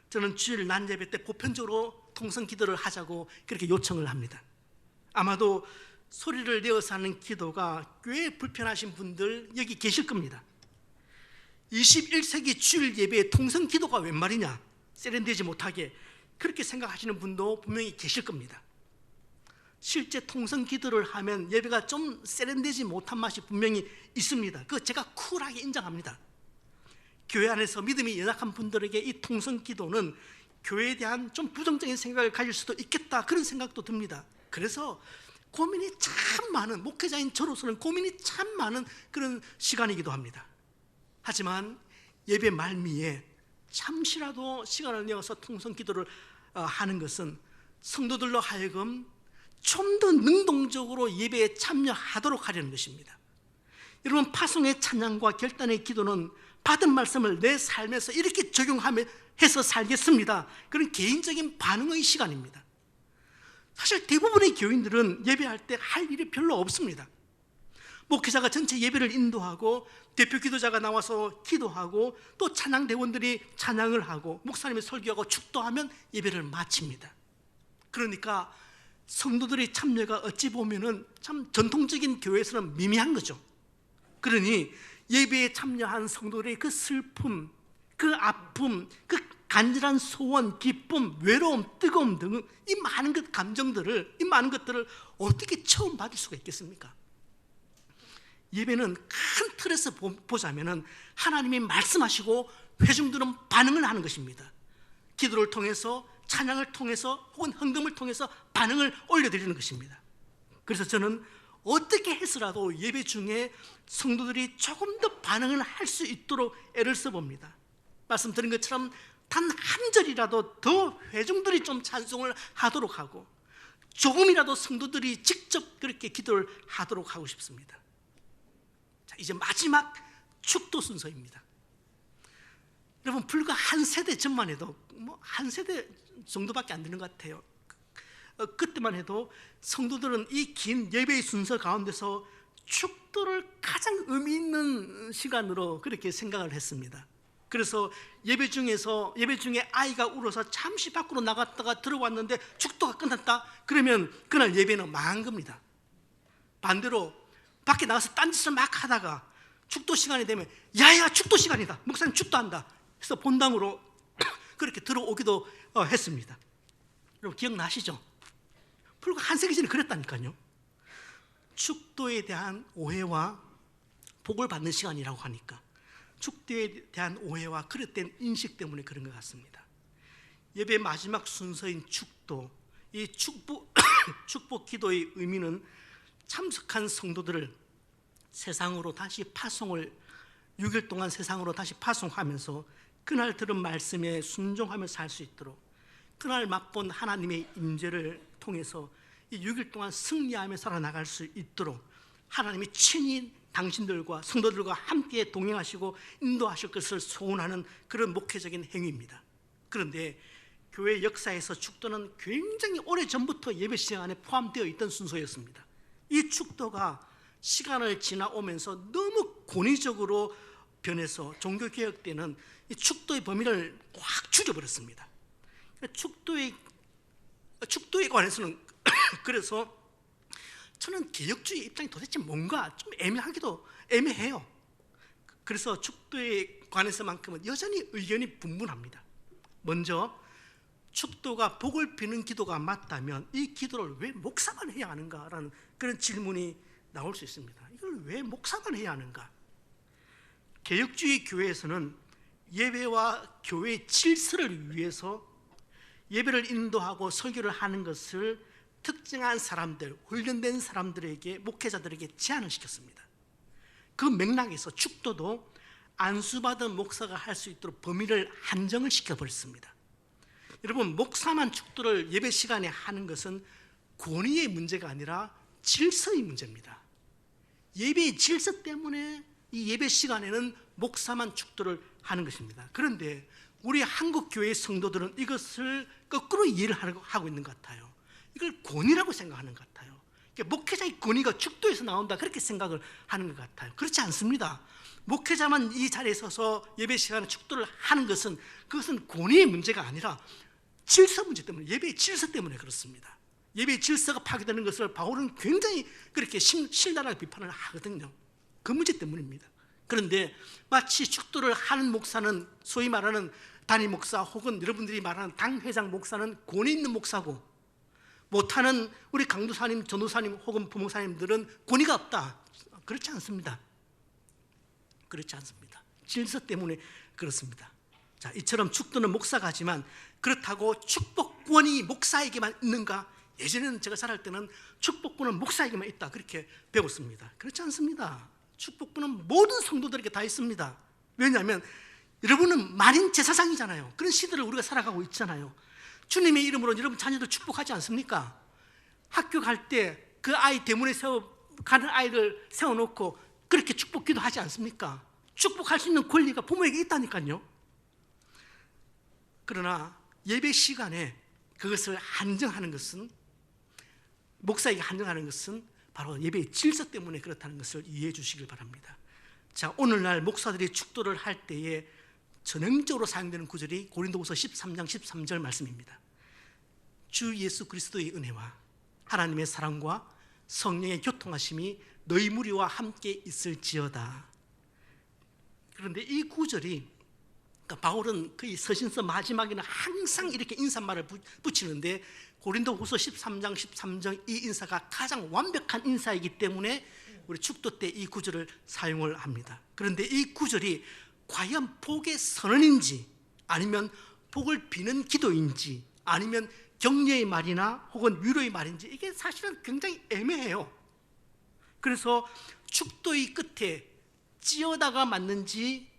저는 주일 낮 예배 때 보편적으로 통성 기도를 하자고 그렇게 요청을 합니다. 아마도 소리를 내어서 하는 기도가 꽤 불편하신 분들 여기 계실 겁니다. 21세기 주일 예배에 통성 기도가 웬 말이냐, 세련되지 못하게 그렇게 생각하시는 분도 분명히 계실 겁니다. 실제 통성 기도를 하면 예배가 좀 세련되지 못한 맛이 분명히 있습니다. 그거 제가 쿨하게 인정합니다. 교회 안에서 믿음이 연약한 분들에게 이 통성 기도는 교회에 대한 좀 부정적인 생각을 가질 수도 있겠다, 그런 생각도 듭니다. 그래서 고민이 참 많은, 목회자인 저로서는 고민이 참 많은 그런 시간이기도 합니다. 하지만 예배 말미에 잠시라도 시간을 내어서 통성 기도를 하는 것은 성도들로 하여금 좀 더 능동적으로 예배에 참여하도록 하려는 것입니다. 여러분, 파송의 찬양과 결단의 기도는 받은 말씀을 내 삶에서 이렇게 적용해서 살겠습니다, 그런 개인적인 반응의 시간입니다. 사실 대부분의 교인들은 예배할 때 할 일이 별로 없습니다. 목회자가 전체 예배를 인도하고 대표 기도자가 나와서 기도하고 또 찬양대원들이 찬양을 하고 목사님이 설교하고 축도하면 예배를 마칩니다. 그러니까 성도들의 참여가 어찌 보면은 참 전통적인 교회에서는 미미한 거죠. 그러니 예배에 참여한 성도들의 그 슬픔, 그 아픔, 그 간절한 소원, 기쁨, 외로움, 뜨거움 등 이 많은 것들을 어떻게 처음 받을 수가 있겠습니까? 예배는 큰 틀에서 보자면은 하나님이 말씀하시고 회중들은 반응을 하는 것입니다. 기도를 통해서, 찬양을 통해서, 혹은 헌금을 통해서 반응을 올려드리는 것입니다. 그래서 저는 어떻게 해서라도 예배 중에 성도들이 조금 더 반응을 할 수 있도록 애를 써봅니다. 말씀드린 것처럼 단 한 절이라도 더 회중들이 좀 찬송을 하도록 하고, 조금이라도 성도들이 직접 그렇게 기도를 하도록 하고 싶습니다. 자, 이제 마지막 축도 순서입니다. 여러분, 불과 한 세대 전만 해도 한 세대 정도밖에 안 되는 것 같아요. 그때만 해도 성도들은 이 긴 예배의 순서 가운데서 축도를 가장 의미 있는 시간으로 그렇게 생각을 했습니다. 그래서 예배 중에 아이가 울어서 잠시 밖으로 나갔다가 들어왔는데 축도가 끝났다 그러면 그날 예배는 망한 겁니다. 반대로 밖에 나가서 딴짓을 막 하다가 축도 시간이 되면 야야 축도 시간이다, 목사님 축도한다 해서 본당으로 그렇게 들어오기도 했습니다. 여러분 기억나시죠? 불과 한 세기 전에 그랬다니까요. 축도에 대한 오해와 복을 받는 시간이라고 하니까 축도에 대한 오해와 그릇된 인식 때문에 그런 것 같습니다. 예배 마지막 순서인 축도, 이 축복 기도의 의미는 참석한 성도들을 세상으로 다시 6일 동안 세상으로 다시 파송하면서 그날 들은 말씀에 순종하며 살 수 있도록, 그날 맛본 하나님의 임재를 통해서 이 6일 동안 승리하며 살아나갈 수 있도록 하나님이 친히 당신들과 성도들과 함께 동행하시고 인도하실 것을 소원하는 그런 목회적인 행위입니다. 그런데 교회 역사에서 축도는 굉장히 오래전부터 예배 시간에 포함되어 있던 순서였습니다. 이 축도가 시간을 지나오면서 너무 권위적으로 변해서 종교개혁 때는 이 축도의 범위를 확 줄여버렸습니다. 축도에 관해서는 그래서 저는 개혁주의 입장이 도대체 뭔가 좀 애매해요. 그래서 축도에 관해서만큼은 여전히 의견이 분분합니다. 먼저 축도가 복을 비는 기도가 맞다면 이 기도를 왜 목사만 해야 하는가라는 그런 질문이 나올 수 있습니다. 이걸 왜 목사만 해야 하는가? 개혁주의 교회에서는 예배와 교회의 질서를 위해서 예배를 인도하고 설교를 하는 것을 특정한 사람들, 훈련된 사람들에게, 목회자들에게 제한을 시켰습니다. 그 맥락에서 축도도 안수받은 목사가 할 수 있도록 범위를 한정을 시켜버렸습니다. 여러분, 목사만 축도를 예배 시간에 하는 것은 권위의 문제가 아니라 질서의 문제입니다. 예배의 질서 때문에 이 예배 시간에는 목사만 축도를 하는 것입니다. 그런데 우리 한국 교회의 성도들은 이것을 거꾸로 이해를 하고 있는 것 같아요. 이걸 권위라고 생각하는 것 같아요. 목회자의 권위가 축도에서 나온다 그렇게 생각을 하는 것 같아요. 그렇지 않습니다. 목회자만 이 자리에 서서 예배 시간에 축도를 하는 것은 그것은 권위의 문제가 아니라 질서 문제 때문에, 예배의 질서 때문에 그렇습니다. 예배의 질서가 파괴되는 것을 바울은 굉장히 그렇게 신랄하게 비판을 하거든요. 그 문제 때문입니다. 그런데 마치 축도를 하는 목사는 소위 말하는 단임 목사 혹은 여러분들이 말하는 당회장 목사는 권위 있는 목사고, 못하는 우리 강도사님, 전도사님 혹은 부목사님들은 권위가 없다. 그렇지 않습니다. 그렇지 않습니다. 질서 때문에 그렇습니다. 자, 이처럼 축도는 목사가 하지만 그렇다고 축복권이 목사에게만 있는가? 예전에는 제가 자랄 때는 축복권은 목사에게만 있다 그렇게 배웠습니다. 그렇지 않습니다. 축복권은 모든 성도들에게 다 있습니다. 왜냐하면 여러분은 만인 제사장이잖아요. 그런 시대를 우리가 살아가고 있잖아요. 주님의 이름으로 여러분 자녀들 축복하지 않습니까? 학교 갈 때 그 아이 대문에 가는 아이를 세워놓고 그렇게 축복기도 하지 않습니까? 축복할 수 있는 권리가 부모에게 있다니까요. 그러나 예배 시간에 그것을 한정하는 것은, 목사에게 한정하는 것은 바로 예배의 질서 때문에 그렇다는 것을 이해해 주시길 바랍니다. 자, 오늘날 목사들이 축도를 할 때에 전형적으로 사용되는 구절이 고린도후서 13장 13절 말씀입니다. 주 예수 그리스도의 은혜와 하나님의 사랑과 성령의 교통하심이 너희 무리와 함께 있을지어다. 그런데 이 구절이 그러니까 바울은 거의 서신서 마지막에는 항상 이렇게 인사말을 붙이는데 고린도후서 13장 13장 이 인사가 가장 완벽한 인사이기 때문에 우리 축도 때 이 구절을 사용을 합니다. 그런데 이 구절이 과연 복의 선언인지 아니면 복을 비는 기도인지 아니면 격려의 말이나 혹은 위로의 말인지 이게 사실은 굉장히 애매해요. 그래서 축도의 끝에 찌어다가 맞는지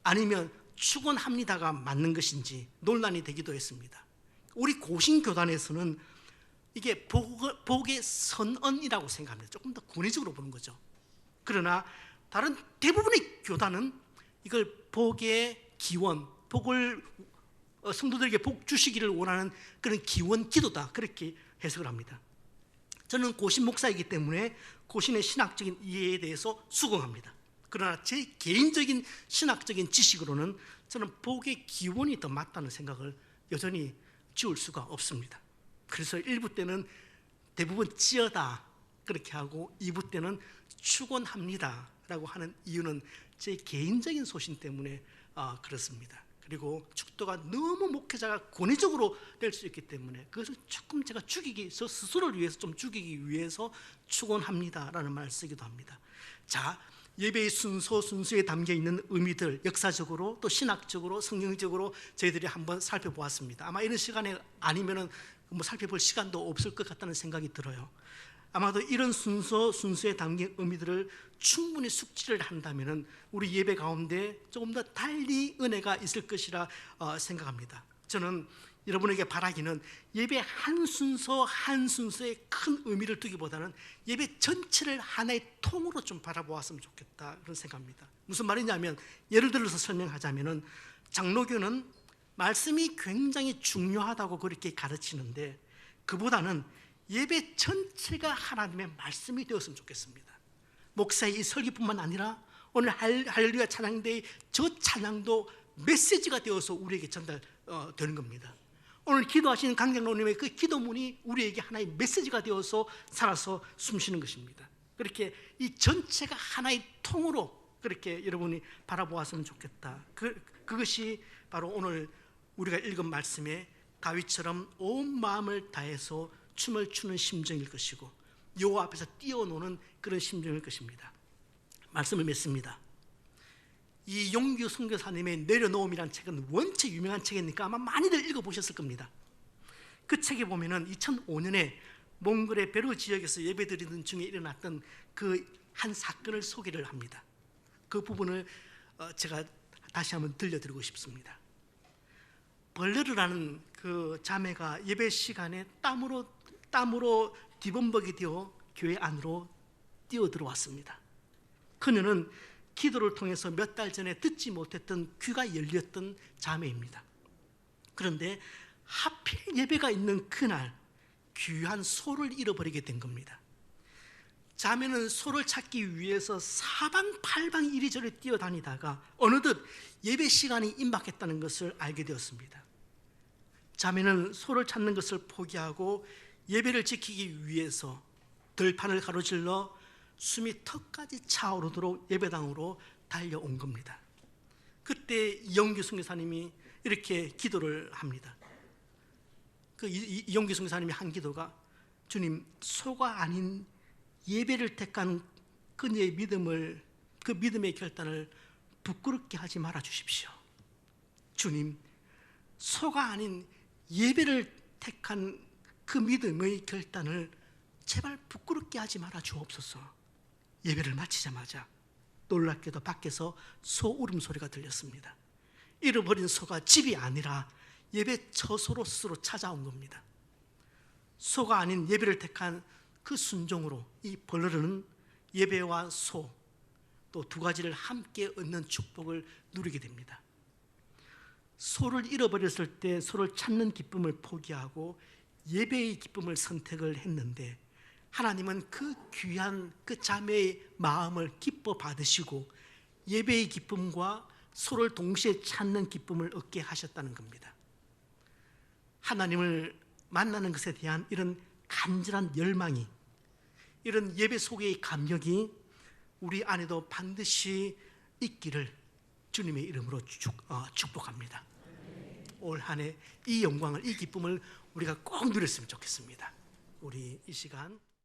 아니면 축원합니다가 맞는 것인지 논란이 되기도 했습니다. 우리 고신교단에서는 이게 복의 선언이라고 생각합니다. 조금 더 권위적으로 보는 거죠. 그러나 다른 대부분의 교단은 이걸 복의 기원, 복을 성도들에게 복 주시기를 원하는 그런 기원 기도다 그렇게 해석을 합니다. 저는 고신 목사이기 때문에 고신의 신학적인 이해에 대해서 수긍합니다. 그러나 제 개인적인 신학적인 지식으로는 저는 복의 기원이 더 맞다는 생각을 여전히 지울 수가 없습니다. 그래서 1부 때는 대부분 찌어다 그렇게 하고 2부 때는 축원합니다 라고 하는 이유는 제 개인적인 소신 때문에 그렇습니다. 그리고 축도가 너무 목회자가 권위적으로 될 수 있기 때문에 그것을 조금 제가 저 스스로를 위해서 좀 죽이기 위해서 축원합니다 라는 말을 쓰기도 합니다. 자, 예배의 순서에 담겨 있는 의미들 역사적으로 또 신학적으로 성경적으로 저희들이 한번 살펴보았습니다. 아마 이런 시간에 아니면은 뭐 살펴볼 시간도 없을 것 같다는 생각이 들어요. 아마도 이런 순서에 담긴 의미들을 충분히 숙지를 한다면은 우리 예배 가운데 조금 더 달리 은혜가 있을 것이라 생각합니다. 저는 여러분에게 바라기는 예배 한 순서에 큰 의미를 두기보다는 예배 전체를 하나의 통으로 좀 바라보았으면 좋겠다 그런 생각합니다. 무슨 말이냐면 예를 들어서 설명하자면은 장로교는 말씀이 굉장히 중요하다고 그렇게 가르치는데 그보다는 예배 전체가 하나님의 말씀이 되었으면 좋겠습니다. 목사의 이 설교뿐만 아니라 오늘 할렐루야 찬양대의 저 찬양도 메시지가 되어서 우리에게 전달되는 겁니다. 오늘 기도하시는 강장로님의 그 기도문이 우리에게 하나의 메시지가 되어서 살아서 숨쉬는 것입니다. 그렇게 이 전체가 하나의 통으로 그렇게 여러분이 바라보았으면 좋겠다. 그것이 바로 오늘 우리가 읽은 말씀에 다윗처럼 온 마음을 다해서 춤을 추는 심정일 것이고 여호와 앞에서 뛰어노는 그런 심정일 것입니다. 말씀을 맺습니다. 이 용규 선교사님의 내려놓음이라는 책은 원체 유명한 책이니까 아마 많이들 읽어보셨을 겁니다. 그 책에 보면은 2005년에 몽골의 베루 지역에서 예배드리는 중에 일어났던 그 한 사건을 소개를 합니다. 그 부분을 제가 다시 한번 들려드리고 싶습니다. 벌레르라는 그 자매가 예배 시간에 땀으로 뒤범벅이 되어 교회 안으로 뛰어들어왔습니다. 그녀는 기도를 통해서 몇 달 전에 듣지 못했던 귀가 열렸던 자매입니다. 그런데 하필 예배가 있는 그날 귀한 소를 잃어버리게 된 겁니다. 자매는 소를 찾기 위해서 사방팔방 이리저리 뛰어다니다가 어느덧 예배 시간이 임박했다는 것을 알게 되었습니다. 자매는 소를 찾는 것을 포기하고 예배를 지키기 위해서 들판을 가로질러 숨이 턱까지 차오르도록 예배당으로 달려온 겁니다. 그때 이영규 선교사님이 이렇게 기도를 합니다. 이영규 선교사님이 한 기도가 주님, 소가 아닌 예배를 택한 그녀의 믿음의 결단을 부끄럽게 하지 말아 주십시오. 주님, 소가 아닌 예배를 택한 그 믿음의 결단을 제발 부끄럽게 하지 말아 주옵소서. 예배를 마치자마자 놀랍게도 밖에서 소 울음소리가 들렸습니다. 잃어버린 소가 집이 아니라 예배 처소로 스스로 찾아온 겁니다. 소가 아닌 예배를 택한 그 순종으로 이 벌레는 예배와 소 또 두 가지를 함께 얻는 축복을 누리게 됩니다. 소를 잃어버렸을 때 소를 찾는 기쁨을 포기하고 예배의 기쁨을 선택을 했는데 하나님은 그 귀한 그 자매의 마음을 기뻐 받으시고 예배의 기쁨과 소를 동시에 찾는 기쁨을 얻게 하셨다는 겁니다. 하나님을 만나는 것에 대한 이런 간절한 열망이, 이런 예배 속의 감격이 우리 안에도 반드시 있기를 주님의 이름으로 축복합니다. 올 한 해 이 영광을, 이 기쁨을 우리가 꼭 누렸으면 좋겠습니다. 우리 이 시간